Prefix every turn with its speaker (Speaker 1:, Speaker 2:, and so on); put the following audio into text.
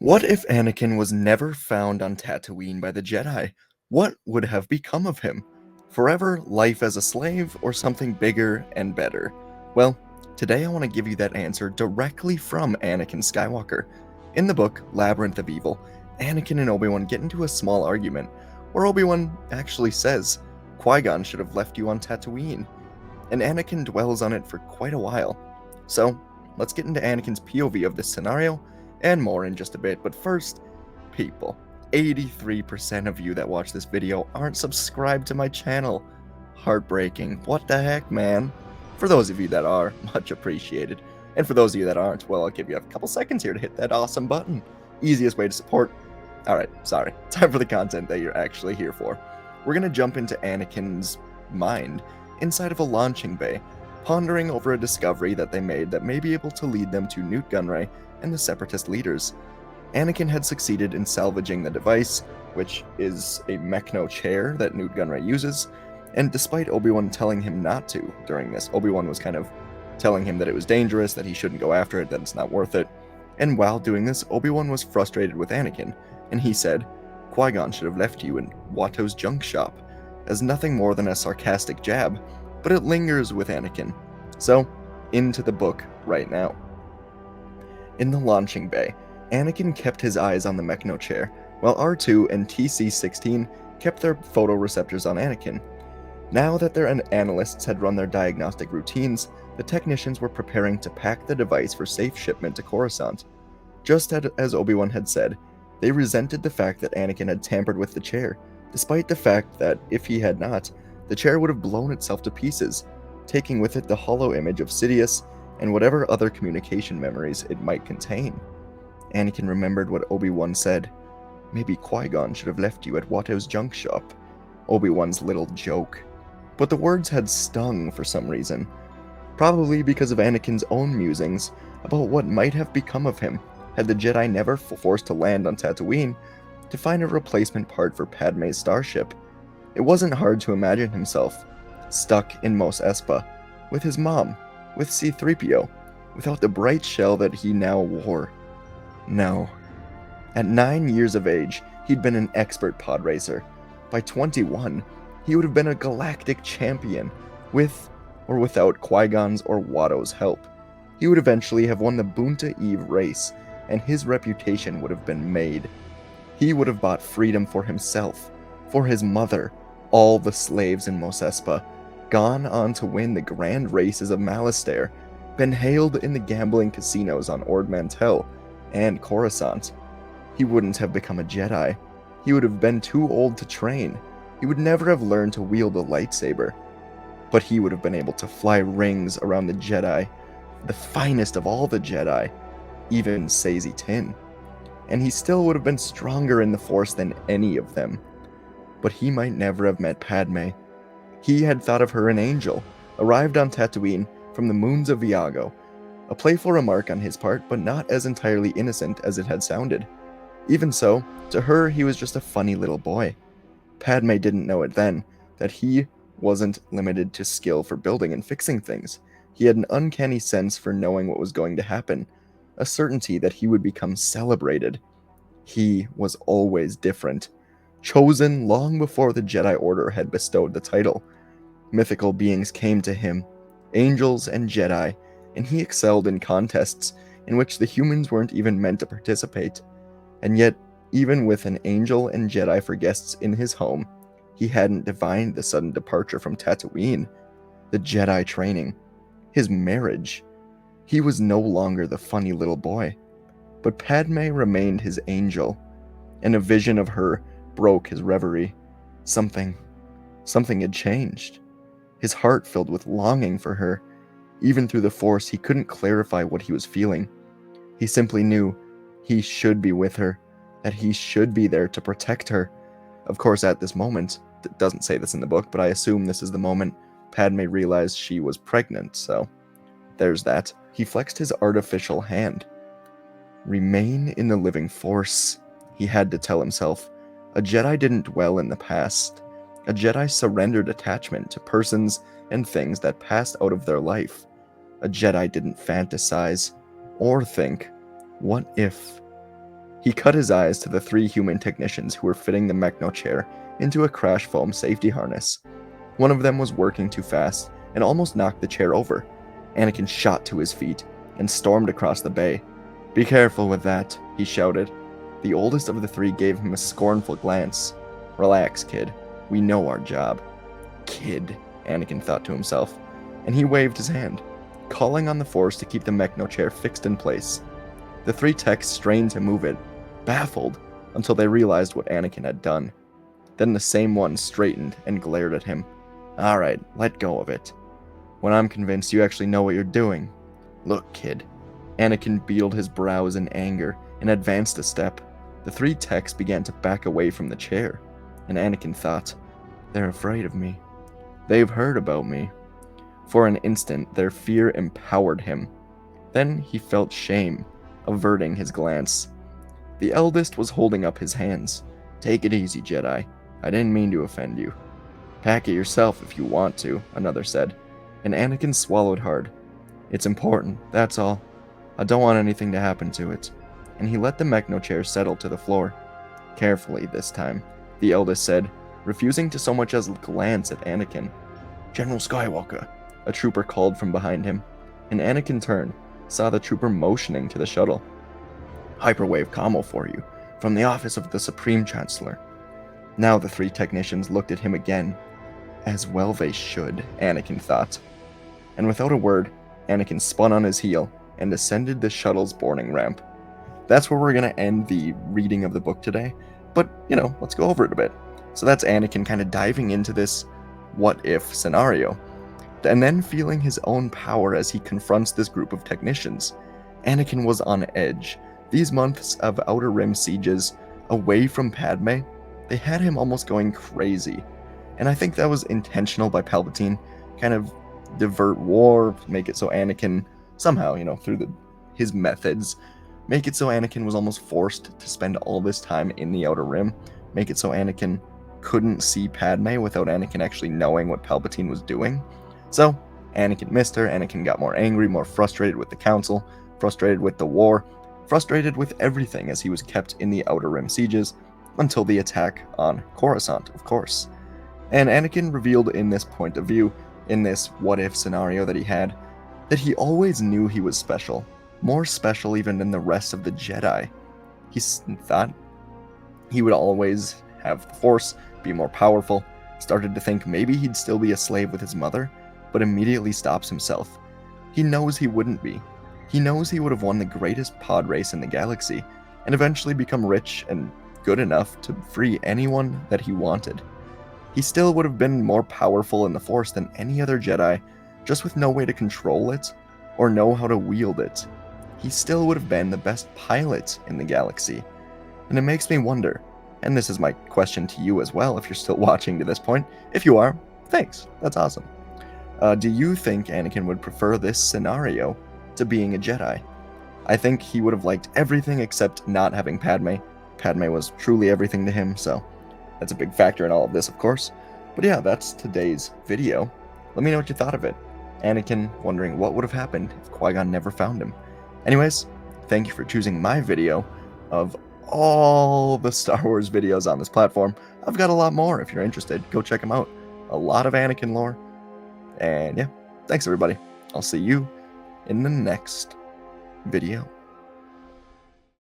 Speaker 1: What if Anakin was never found on Tatooine by the Jedi? What would have become of him? Forever life as a slave or something bigger and better? Well, today I want to give you that answer directly from Anakin Skywalker. In the book Labyrinth of Evil, Anakin and Obi-Wan get into a small argument where Obi-Wan actually says, Qui-Gon should have left you on Tatooine, and Anakin dwells on it for quite a while. So, let's get into Anakin's POV of this scenario and more in just a bit, but first, people, 83% of you that watch this video aren't subscribed to my channel. Heartbreaking. What the heck, man? For those of you that are, much appreciated. And for those of you that aren't, well, I'll give you a couple seconds here to hit that awesome button. Easiest way to support. Alright, sorry. Time for the content that you're actually here for. We're gonna jump into Anakin's mind inside of a launching bay, pondering over a discovery that they made that may be able to lead them to Nute Gunray and the Separatist leaders. Anakin had succeeded in salvaging the device, which is a Mechno chair that Nute Gunray uses, and despite Obi-Wan telling him not to during this, Obi-Wan was kind of telling him that it was dangerous, that he shouldn't go after it, that it's not worth it, and while doing this, Obi-Wan was frustrated with Anakin, and he said, Qui-Gon should have left you in Watto's junk shop, as nothing more than a sarcastic jab, but it lingers with Anakin. So, into the book right now. In the launching bay, Anakin kept his eyes on the Mechno chair, while R2 and TC-16 kept their photoreceptors on Anakin. Now that their analysts had run their diagnostic routines, the technicians were preparing to pack the device for safe shipment to Coruscant. Just as Obi-Wan had said, they resented the fact that Anakin had tampered with the chair, despite the fact that, if he had not, the chair would have blown itself to pieces, taking with it the hollow image of Sidious and whatever other communication memories it might contain. Anakin remembered what Obi-Wan said. Maybe Qui-Gon should have left you at Watto's junk shop. Obi-Wan's little joke. But the words had stung for some reason. Probably because of Anakin's own musings about what might have become of him had the Jedi never forced to land on Tatooine to find a replacement part for Padme's starship. It wasn't hard to imagine himself stuck in Mos Espa, with his mom, with C-3PO, without the bright shell that he now wore. No. At 9 years of age, he'd been an expert pod racer. By 21, he would have been a galactic champion, with or without Qui-Gon's or Watto's help. He would eventually have won the Boonta Eve race, and his reputation would have been made. He would have bought freedom for himself, for his mother, all the slaves in Mos Espa, gone on to win the grand races of Malastare, been hailed in the gambling casinos on Ord Mantell and Coruscant. He wouldn't have become a Jedi. He would have been too old to train. He would never have learned to wield a lightsaber. But he would have been able to fly rings around the Jedi, the finest of all the Jedi, even Saesee Tin. And he still would have been stronger in the Force than any of them. But he might never have met Padme. He had thought of her an angel, arrived on Tatooine from the moons of Viago. A playful remark on his part, but not as entirely innocent as it had sounded. Even so, to her he was just a funny little boy. Padme didn't know it then, that he wasn't limited to skill for building and fixing things. He had an uncanny sense for knowing what was going to happen, a certainty that he would become celebrated. He was always different, chosen long before the Jedi Order had bestowed the title. Mythical beings came to him, angels and Jedi, and he excelled in contests in which the humans weren't even meant to participate. And yet, even with an angel and Jedi for guests in his home, he hadn't divined the sudden departure from Tatooine, the Jedi training, his marriage. He was no longer the funny little boy, but Padme remained his angel, and a vision of her broke his reverie. Something had changed. His heart filled with longing for her. Even through the Force, he couldn't clarify what he was feeling. He simply knew he should be with her, that he should be there to protect her. Of course, at this moment, it doesn't say this in the book, but I assume this is the moment Padme realized she was pregnant, so there's that. He flexed his artificial hand. Remain in the living Force, he had to tell himself. A Jedi didn't dwell in the past. A Jedi surrendered attachment to persons and things that passed out of their life. A Jedi didn't fantasize or think, what if? He cut his eyes to the 3 human technicians who were fitting the Mechno chair into a crash foam safety harness. One of them was working too fast and almost knocked the chair over. Anakin shot to his feet and stormed across the bay. "Be careful with that," he shouted. The oldest of the 3 gave him a scornful glance. "Relax, kid. We know our job." "Kid," Anakin thought to himself, and he waved his hand, calling on the Force to keep the Mechno chair fixed in place. The 3 techs strained to move it, baffled, until they realized what Anakin had done. Then the same one straightened and glared at him. "Alright, let go of it. When I'm convinced you actually know what you're doing." "Look, kid." Anakin beetled his brows in anger and advanced a step. The 3 techs began to back away from the chair, and Anakin thought, "They're afraid of me. They've heard about me." For an instant, their fear empowered him. Then he felt shame, averting his glance. The eldest was holding up his hands. "Take it easy, Jedi. I didn't mean to offend you." "Pack it yourself if you want to," another said, and Anakin swallowed hard. "It's important, that's all. I don't want anything to happen to it." And he let the Mechno chair settle to the floor. "Carefully this time," the eldest said, refusing to so much as glance at Anakin. "General Skywalker," a trooper called from behind him, and Anakin turned, saw the trooper motioning to the shuttle. "Hyperwave commo for you, from the office of the Supreme Chancellor." Now the 3 technicians looked at him again. As well they should, Anakin thought. And without a word, Anakin spun on his heel and ascended the shuttle's boarding ramp. That's where we're going to end the reading of the book today, but, let's go over it a bit. So that's Anakin kind of diving into this what-if scenario, and then feeling his own power as he confronts this group of technicians. Anakin was on edge. These months of Outer Rim sieges, away from Padme, they had him almost going crazy. And I think that was intentional by Palpatine, kind of divert war, make it so Anakin, somehow, through his methods, make it so Anakin was almost forced to spend all this time in the Outer Rim, make it so Anakin couldn't see Padme without Anakin actually knowing what Palpatine was doing. So, Anakin missed her, Anakin got more angry, more frustrated with the Council, frustrated with the war, frustrated with everything as he was kept in the Outer Rim sieges, until the attack on Coruscant, of course. And Anakin revealed in this point of view, in this what-if scenario that he had, that he always knew he was special, more special even than the rest of the Jedi. He thought he would always have the Force, be more powerful, started to think maybe he'd still be a slave with his mother, but immediately stops himself. He knows he wouldn't be. He knows he would have won the greatest pod race in the galaxy, and eventually become rich and good enough to free anyone that he wanted. He still would have been more powerful in the Force than any other Jedi, just with no way to control it, or know how to wield it. He still would have been the best pilot in the galaxy. And it makes me wonder, and this is my question to you as well if you're still watching to this point. If you are, thanks, that's awesome. Do you think Anakin would prefer this scenario to being a Jedi? I think he would have liked everything except not having Padme. Padme was truly everything to him, so that's a big factor in all of this, of course. But yeah, that's today's video. Let me know what you thought of it. Anakin wondering what would have happened if Qui-Gon never found him. Anyways, thank you for choosing my video of all the Star Wars videos on this platform. I've got a lot more if you're interested. Go check them out. A lot of Anakin lore. And yeah, thanks everybody. I'll see you in the next video.